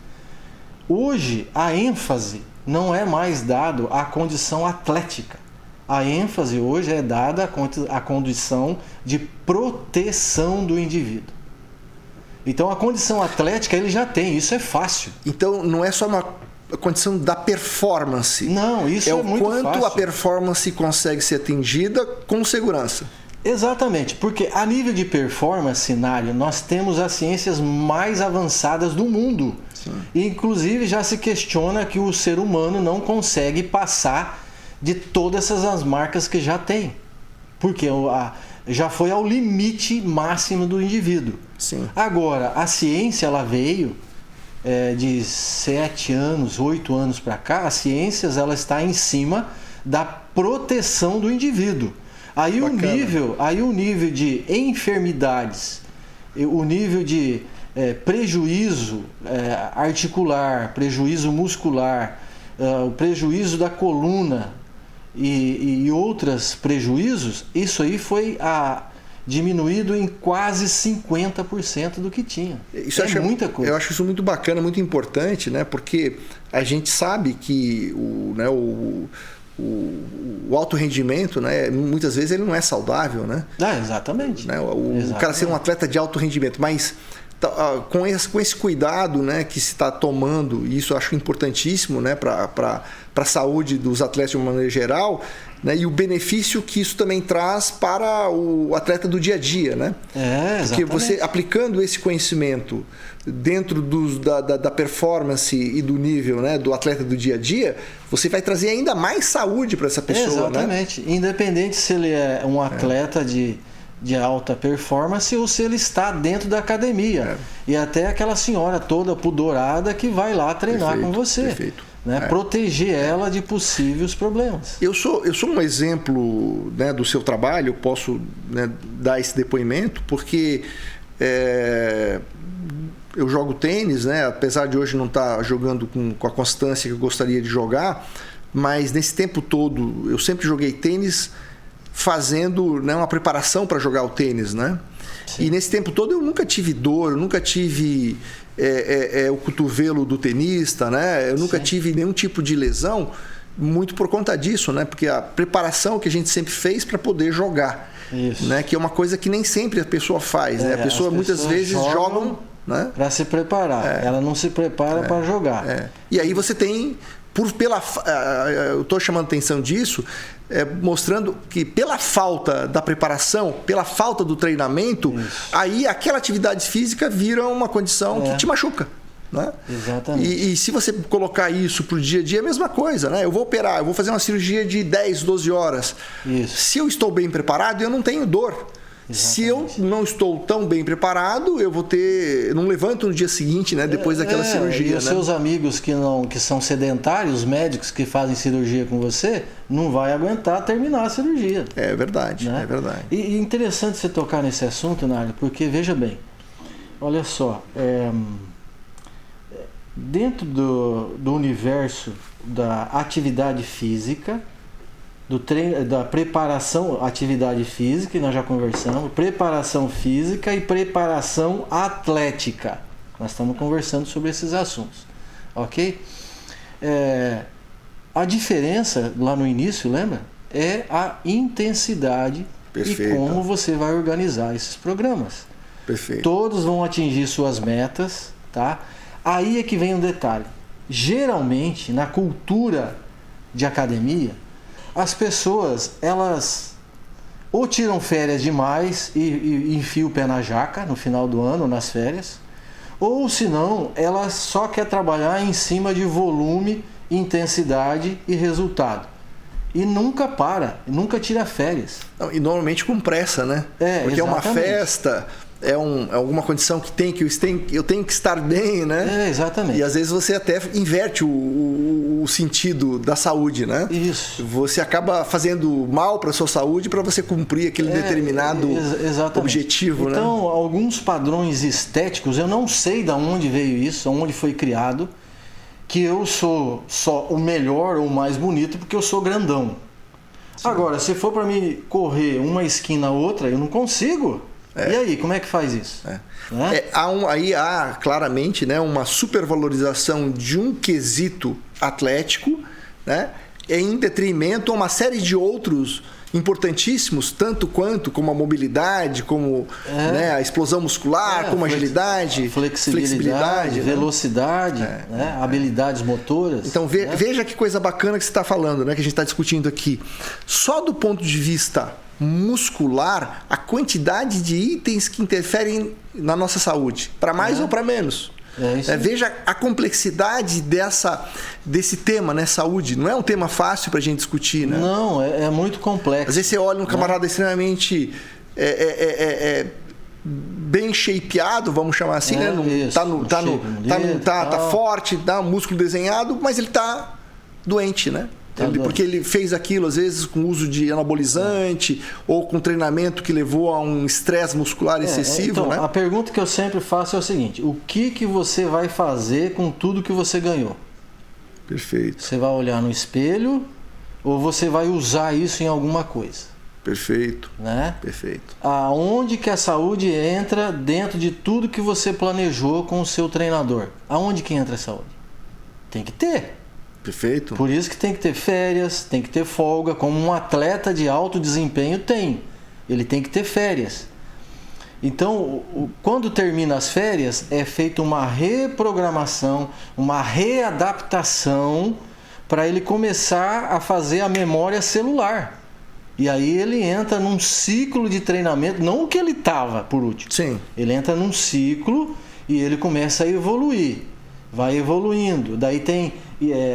Hoje, a ênfase não é mais dada à condição atlética. A ênfase hoje é dada à condição de proteção do indivíduo. Então, a condição atlética ele já tem, isso é fácil. Então, não é só uma condição da performance. Não, isso é muito fácil. É o quanto a performance consegue ser atingida com segurança. Exatamente, porque a nível de performance, Nário, nós temos as ciências mais avançadas do mundo. Sim. E, inclusive, já se questiona que o ser humano não consegue passar de todas essas marcas que já tem. Porque já foi ao limite máximo do indivíduo. Sim. Agora, a ciência ela veio de 7 anos, 8 anos para cá, a ciência ela está em cima da proteção do indivíduo. Aí o nível de enfermidades, o nível de prejuízo articular, prejuízo muscular, o prejuízo da coluna e outros prejuízos, isso aí foi diminuído em quase 50% do que tinha. Muita coisa. Eu acho isso muito bacana, muito importante, né? Porque a gente sabe que o alto rendimento, né, muitas vezes ele não é saudável, né? Exatamente. Né? O cara ser um atleta de alto rendimento, mas com esse cuidado, né, que se está tomando, e isso eu acho importantíssimo, né, para a saúde dos atletas de uma maneira geral, né, e o benefício que isso também traz para o atleta do dia a dia, né? Porque você aplicando esse conhecimento dentro da performance e do nível, né, do atleta do dia a dia, você vai trazer ainda mais saúde para essa pessoa. Exatamente. Né? Independente se ele é um atleta de alta performance ou se ele está dentro da academia. E até aquela senhora toda pudorada que vai lá treinar com você. Perfeito. Né? Proteger ela de possíveis problemas. Eu sou um exemplo, né, do seu trabalho, eu posso, né, dar esse depoimento, porque eu jogo tênis, né, apesar de hoje não estar jogando com a constância que eu gostaria de jogar, mas nesse tempo todo eu sempre joguei tênis fazendo, né, uma preparação para jogar o tênis, né? Sim. E nesse tempo todo eu nunca tive dor, eu nunca tive o cotovelo do tenista, né? Eu nunca tive nenhum tipo de lesão, muito por conta disso, né? Porque a preparação que a gente sempre fez para poder jogar, né? Que é uma coisa que nem sempre a pessoa faz, né? A pessoa muitas vezes joga, né, para se preparar, ela não se prepara para jogar. E aí você tem eu estou chamando atenção disso, mostrando que pela falta da preparação, pela falta do treinamento, aí aquela atividade física vira uma condição que te machuca. Né? Exatamente. E se você colocar isso para o dia a dia, é a mesma coisa. Né? Eu vou operar, eu vou fazer uma cirurgia de 10, 12 horas. Isso. Se eu estou bem preparado, eu não tenho dor. Exatamente. Se eu não estou tão bem preparado, eu não levanto no dia seguinte, né, depois daquela cirurgia. E os seus amigos que são sedentários, os médicos que fazem cirurgia com você, não vai aguentar terminar a cirurgia. É verdade, né? É verdade. E interessante você tocar nesse assunto, Nário, porque veja bem, olha só, dentro do universo da atividade física, do treino, da preparação, atividade física, que nós já conversamos, preparação física e preparação atlética. Nós estamos conversando sobre esses assuntos, ok? A diferença lá no início, lembra? É a intensidade. Perfeito. E como você vai organizar esses programas. Perfeito. Todos vão atingir suas metas, tá? Aí é que vem um detalhe. Geralmente, na cultura de academia, as pessoas, elas ou tiram férias demais e enfiam o pé na jaca no final do ano, nas férias, ou senão, ela só quer trabalhar em cima de volume, intensidade e resultado. E nunca para, nunca tira férias. E normalmente com pressa, né? Porque exatamente. É uma festa, é alguma condição que eu tenho que estar bem, né? Exatamente. E às vezes você até inverte o sentido da saúde, né? Isso. Você acaba fazendo mal para a sua saúde para você cumprir aquele determinado objetivo, né? Então, alguns padrões estéticos, eu não sei de onde veio isso, onde foi criado, que eu sou só o melhor ou o mais bonito porque eu sou grandão. Sim. Agora, se for para mim correr uma esquina a outra, eu não consigo. E aí, como é que faz isso? Né? Aí há claramente, né, uma supervalorização de um quesito atlético, né, em detrimento a uma série de outros importantíssimos, tanto quanto como a mobilidade, como né, a explosão muscular, como a agilidade, flexibilidade, velocidade, né, habilidades motoras. Então veja que coisa bacana que você está falando, né, que a gente está discutindo aqui. Só do ponto de vista muscular, a quantidade de itens que interferem na nossa saúde, para mais ou para menos. Veja a complexidade desse tema, né? Saúde. Não é um tema fácil para a gente discutir, né? Não, é muito complexo. Às vezes você olha um camarada extremamente bem shapeado, vamos chamar assim, né? Tá forte, dá um músculo desenhado, mas ele tá doente, né? Porque ele fez aquilo, às vezes, com uso de anabolizante ou com treinamento que levou a um estresse muscular excessivo. Então, né? A pergunta que eu sempre faço é o seguinte: o que você vai fazer com tudo que você ganhou? Perfeito. Você vai olhar no espelho ou você vai usar isso em alguma coisa? Perfeito. Né? Perfeito. Aonde que a saúde entra dentro de tudo que você planejou com o seu treinador? Aonde que entra a saúde? Tem que ter. Perfeito. Por isso que tem que ter férias, tem que ter folga, como um atleta de alto desempenho tem. Ele tem que ter férias. Então, quando termina as férias, é feita uma reprogramação, uma readaptação para ele começar a fazer a memória celular. E aí ele entra num ciclo de treinamento, não o que ele estava por último. Sim. Ele entra num ciclo e ele começa a evoluir. Vai evoluindo. Daí tem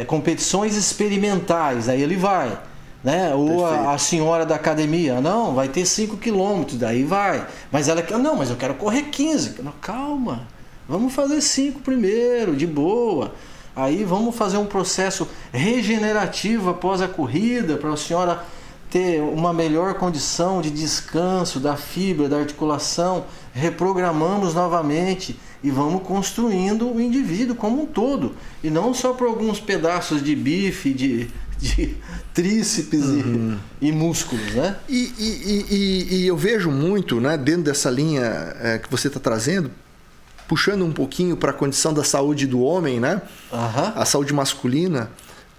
competições experimentais, aí ele vai. Né? Ou a senhora da academia, não, vai ter 5 km, daí vai. Mas ela quer, não, mas eu quero correr 15. Não, calma, vamos fazer 5 primeiro, de boa. Aí vamos fazer um processo regenerativo após a corrida, para a senhora ter uma melhor condição de descanso da fibra, da articulação. Reprogramamos novamente e vamos construindo o indivíduo como um todo. E não só por alguns pedaços de bife, de tríceps e músculos, né? E eu vejo muito, né, dentro dessa linha que você está trazendo, puxando um pouquinho para a condição da saúde do homem, né? A saúde masculina.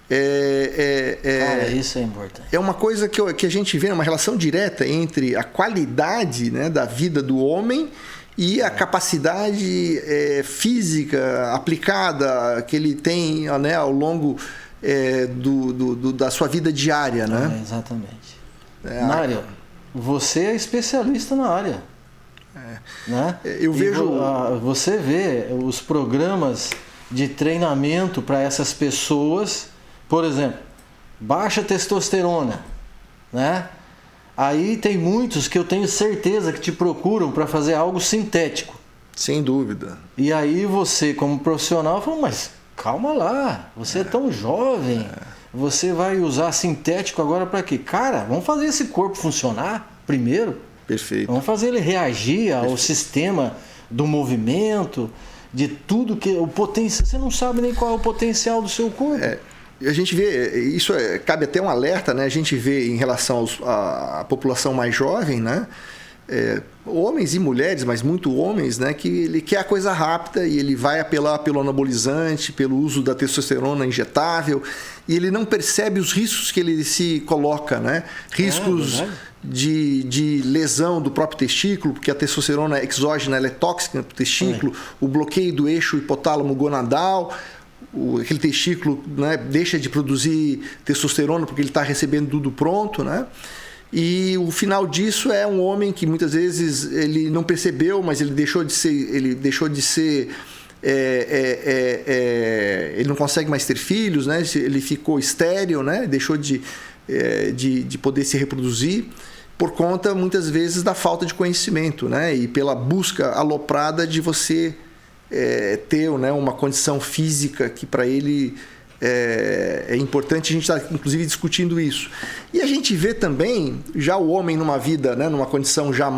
Cara, isso é importante. É uma coisa que a gente vê, uma relação direta entre a qualidade, né, da vida do homem e a capacidade física aplicada que ele tem, né, ao longo da sua vida diária, né? Exatamente. Mário, você é especialista na área. Né? Eu vejo... Você vê os programas de treinamento para essas pessoas, por exemplo, baixa testosterona, né? Aí tem muitos que eu tenho certeza que te procuram para fazer algo sintético. Sem dúvida. E aí você, como profissional, fala, mas calma lá, você é tão jovem, você vai usar sintético agora para quê? Cara, vamos fazer esse corpo funcionar primeiro. Perfeito. Vamos fazer ele reagir ao sistema do movimento, de tudo que... o potencial. Você não sabe nem qual é o potencial do seu corpo. A gente vê, isso cabe até um alerta, né? A gente vê em relação à população mais jovem, né? Homens e mulheres, mas muito homens, né? Que ele quer a coisa rápida e ele vai apelar pelo anabolizante, pelo uso da testosterona injetável, e ele não percebe os riscos que ele se coloca, né? Riscos de lesão do próprio testículo, porque a testosterona exógena ela é tóxica para o testículo, o bloqueio do eixo hipotálamo gonadal, aquele testículo, né, deixa de produzir testosterona porque ele está recebendo tudo pronto, né? E o final disso é um homem que muitas vezes ele não percebeu, mas ele deixou de ser ele não consegue mais ter filhos, né? Ele ficou estéril, né? Deixou de poder se reproduzir. por conta, muitas vezes, da falta de conhecimento, né? E pela busca aloprada de você ter, né, uma condição física que para ele é importante. A gente está, inclusive, discutindo isso. E a gente vê também já o homem numa vida, né, numa condição já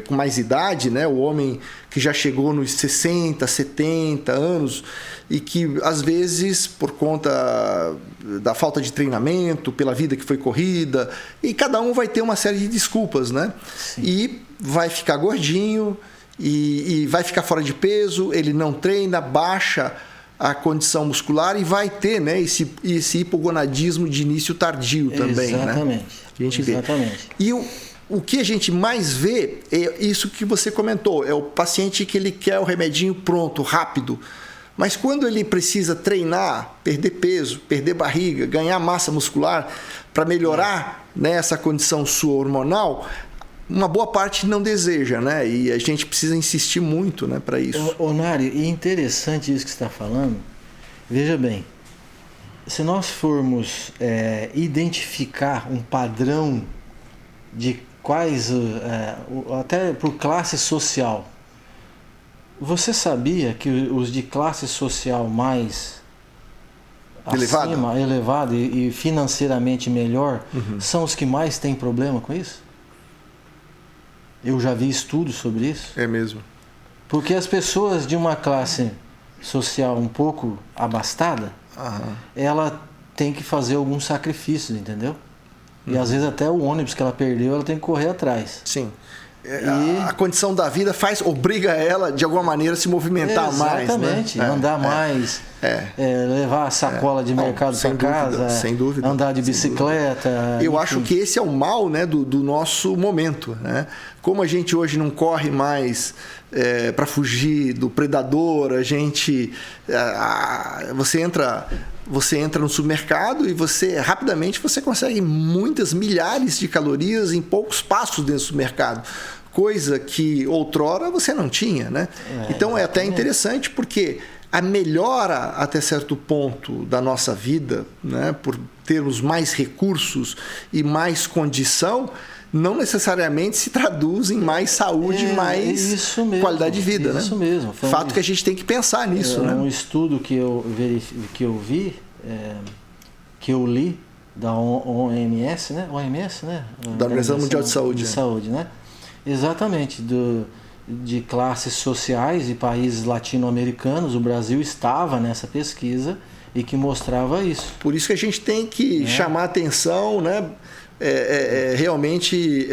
com mais idade, né, o homem que já chegou nos 60, 70 anos e que, às vezes, por conta da falta de treinamento, pela vida que foi corrida, e cada um vai ter uma série de desculpas, né? Sim. E vai ficar gordinho, e vai ficar fora de peso, ele não treina, baixa a condição muscular e vai ter, né, esse hipogonadismo de início tardio também. Exatamente. Né? A gente Exatamente. vê. E o que a gente mais vê é isso que você comentou, é o paciente que ele quer o remedinho pronto, rápido. Mas quando ele precisa treinar, perder peso, perder barriga, ganhar massa muscular para melhorar, né, essa condição sua hormonal, uma boa parte não deseja, né? E a gente precisa insistir muito, né, para isso. Nário, e interessante isso que você está falando. Veja bem, se nós formos identificar um padrão de quais, até por classe social, você sabia que os de classe social mais elevada e financeiramente melhor, são os que mais têm problema com isso? Eu já vi estudos sobre isso. É mesmo. Porque as pessoas de uma classe social um pouco abastada, ela tem que fazer alguns sacrifícios, entendeu? E às vezes até o ônibus que ela perdeu, ela tem que correr atrás. Sim. A condição da vida obriga ela, de alguma maneira, a se movimentar mais. Exatamente, né? Andar mais, levar a sacola de mercado para casa, sem dúvida, andar de bicicleta. Eu acho que esse é o mal, né, do nosso momento. Né? Como a gente hoje não corre mais para fugir do predador, você entra no supermercado e rapidamente você consegue milhares de calorias em poucos passos dentro do supermercado. Coisa que outrora você não tinha, né? Então é até interessante porque a melhora até certo ponto da nossa vida, né, por termos mais recursos e mais condição, não necessariamente se traduz em mais saúde, mais qualidade de vida. Isso mesmo. Fato que a gente tem que pensar nisso. É um estudo que eu li da OMS, né? OMS, né? Da Organização Mundial de Saúde. Né? Exatamente, de classes sociais e países latino-americanos. O Brasil estava nessa pesquisa e que mostrava isso. Por isso que a gente tem que chamar a atenção, né? Realmente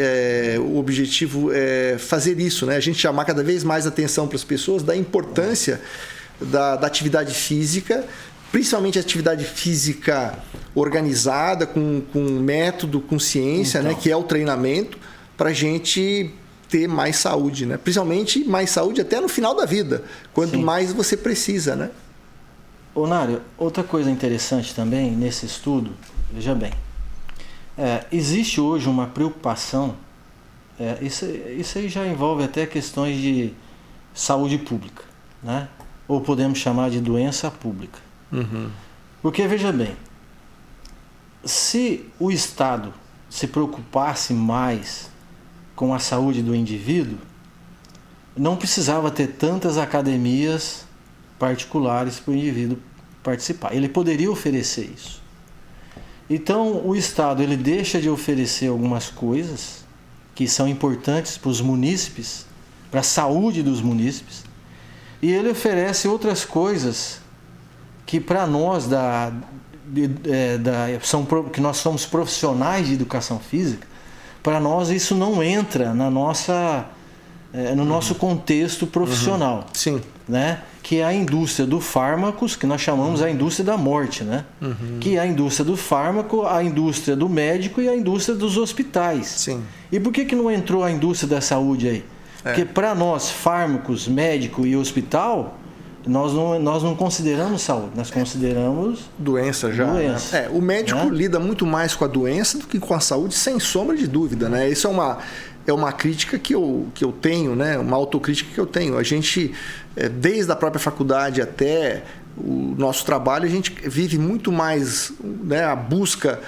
o objetivo é fazer isso, né? A gente chamar cada vez mais atenção para as pessoas da importância da atividade física, principalmente a atividade física organizada, com método, com ciência, né? Que é o treinamento, para a gente ter mais saúde, né? Principalmente mais saúde até no final da vida, quanto mais você precisa, né? Nário, outra coisa interessante também nesse estudo, veja bem, existe hoje uma preocupação, isso aí já envolve até questões de saúde pública, né? Ou podemos chamar de doença pública. Porque, veja bem, se o Estado se preocupasse mais com a saúde do indivíduo, não precisava ter tantas academias particulares para o indivíduo participar. Ele poderia oferecer isso. Então, o Estado ele deixa de oferecer algumas coisas que são importantes para os munícipes, para a saúde dos munícipes, e ele oferece outras coisas que para nós que nós somos profissionais de educação física, para nós isso não entra na nossa, no nosso contexto profissional. Sim. Né? Que é a indústria do fármacos, que nós chamamos a indústria da morte, né? Que é a indústria do fármaco, a indústria do médico e a indústria dos hospitais. Sim. E por que não entrou a indústria da saúde aí? Porque para nós, fármacos, médico e hospital, nós não consideramos saúde, nós consideramos doença já. Doença, né? O médico lida muito mais com a doença do que com a saúde, sem sombra de dúvida, né? Isso é uma crítica que eu tenho, né? Uma autocrítica que eu tenho. A gente, desde a própria faculdade até o nosso trabalho, a gente vive muito mais, né, a busca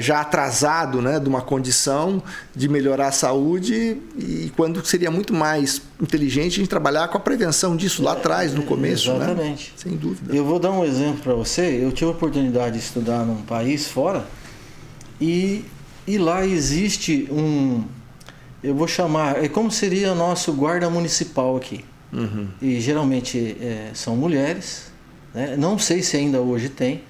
já atrasado, né, de uma condição de melhorar a saúde, e quando seria muito mais inteligente a gente trabalhar com a prevenção disso lá atrás, no começo. Exatamente. Né? Sem dúvida. Eu vou dar um exemplo para você. Eu tive a oportunidade de estudar num país fora e lá existe eu vou chamar, como seria nosso guarda municipal aqui. Uhum. E geralmente são mulheres, né? Não sei se ainda hoje tem,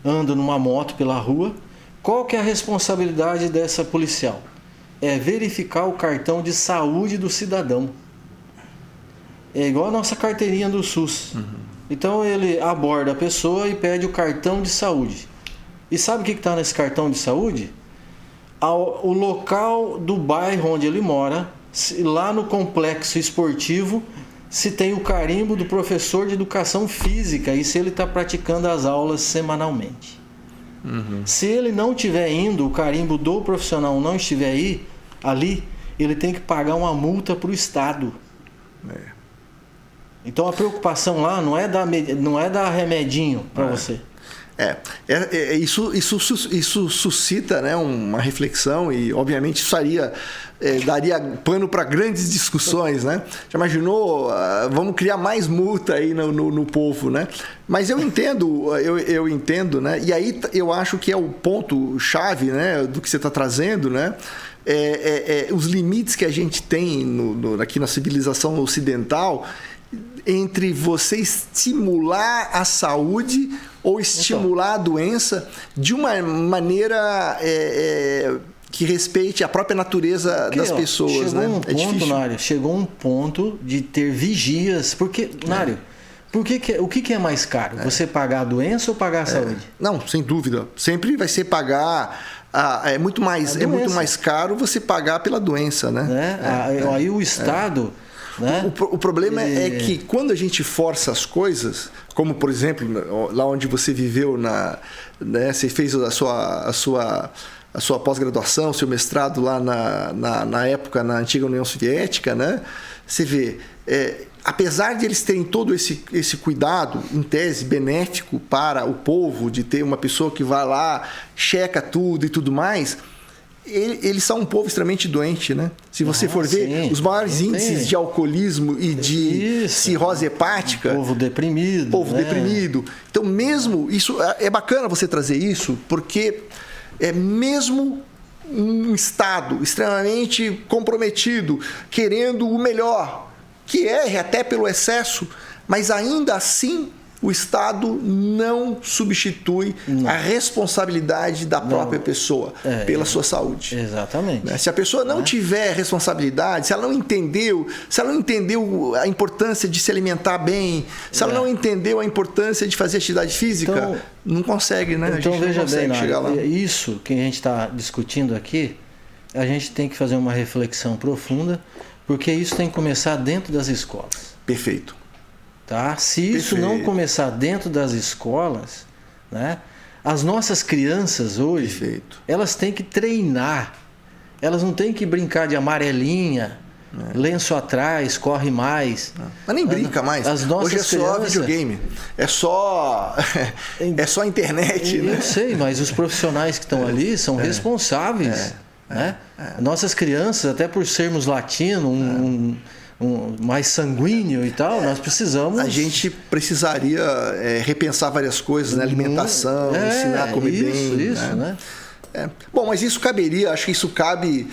andam numa moto pela rua. Qual que é a responsabilidade dessa policial? É verificar o cartão de saúde do cidadão. É igual a nossa carteirinha do SUS. Uhum. Então ele aborda a pessoa e pede o cartão de saúde. E sabe o que está nesse cartão de saúde? O local do bairro onde ele mora, lá no complexo esportivo, se tem o carimbo do professor de educação física e se ele está praticando as aulas semanalmente. Uhum. Se ele não estiver indo, o carimbo do profissional não estiver ali, ele tem que pagar uma multa para o Estado. Então a preocupação lá não é dar remedinho para você. Isso suscita, né, uma reflexão e, obviamente, isso daria pano para grandes discussões, né? Já imaginou? Vamos criar mais multa aí no povo, né? Mas eu entendo, né? E aí eu acho que é o ponto-chave, né, do que você está trazendo, né? Os limites que a gente tem aqui na civilização ocidental entre você estimular a saúde ou estimular a doença de uma maneira que respeite a própria natureza das pessoas. Chegou um ponto de ter vigias. Porque, Nário, o que é mais caro? Você pagar a doença ou pagar a saúde? Não, sem dúvida. Sempre vai ser pagar. É muito mais caro você pagar pela doença, né? Aí o Estado... Né? O problema é que quando a gente força as coisas, como por exemplo, lá onde você viveu, né, você fez a sua pós-graduação, seu mestrado lá na época, na antiga União Soviética, né? Você vê, apesar de eles terem todo esse cuidado, em tese, benéfico para o povo, de ter uma pessoa que vai lá, checa tudo e tudo mais... Eles são um povo extremamente doente, né? Se você for ver, os maiores índices de alcoolismo e de cirrose hepática... Povo deprimido. Então, mesmo... Isso é bacana você trazer isso, porque mesmo um Estado extremamente comprometido, querendo o melhor, que erre até pelo excesso, mas ainda assim... O Estado não substitui a responsabilidade da própria pessoa pela sua saúde. Exatamente. Se a pessoa não tiver responsabilidade, se ela não entendeu a importância de se alimentar bem, se ela não entendeu a importância de fazer atividade física, então, não consegue, né? Então, veja bem, chegar lá. Isso que a gente está discutindo aqui, a gente tem que fazer uma reflexão profunda, porque isso tem que começar dentro das escolas. Perfeito. Tá? Se isso não começar dentro das escolas, né? As nossas crianças hoje, elas têm que treinar. Elas não têm que brincar de amarelinha, lenço atrás, corre mais. Mas nem brinca mais. Hoje é só videogame. É só internet. Eu sei, mas os profissionais que estão ali são responsáveis. Né? Nossas crianças, até por sermos latinos, mais sanguíneo e tal, nós precisamos... A gente precisaria repensar várias coisas, né? Alimentação, ensinar a comer bem. Isso, né? Bom, mas isso caberia, acho que isso cabe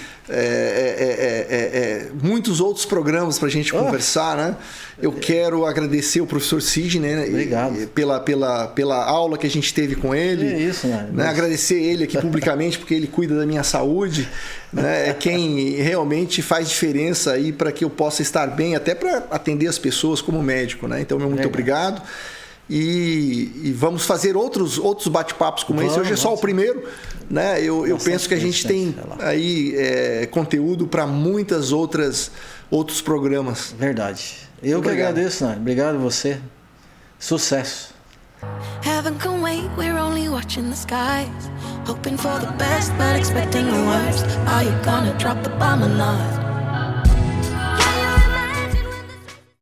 muitos outros programas para a gente conversar, né? Eu quero agradecer o professor Sidney, né? Obrigado. Pela aula que a gente teve com ele. É isso, né? Agradecer ele aqui publicamente, porque ele cuida da minha saúde, né? É quem realmente faz diferença aí para que eu possa estar bem, até para atender as pessoas como médico, né? Então, muito obrigado. E vamos fazer outros bate-papos como esse. Hoje é só o primeiro, né? Eu penso que a gente tem aí conteúdo para muitos outros programas. Verdade. Eu que agradeço, Nário. Obrigado a você. Sucesso. Heaven can wait, we're only watching the skies, hoping for the best but expecting the worst. Are you gonna drop the bomb or not?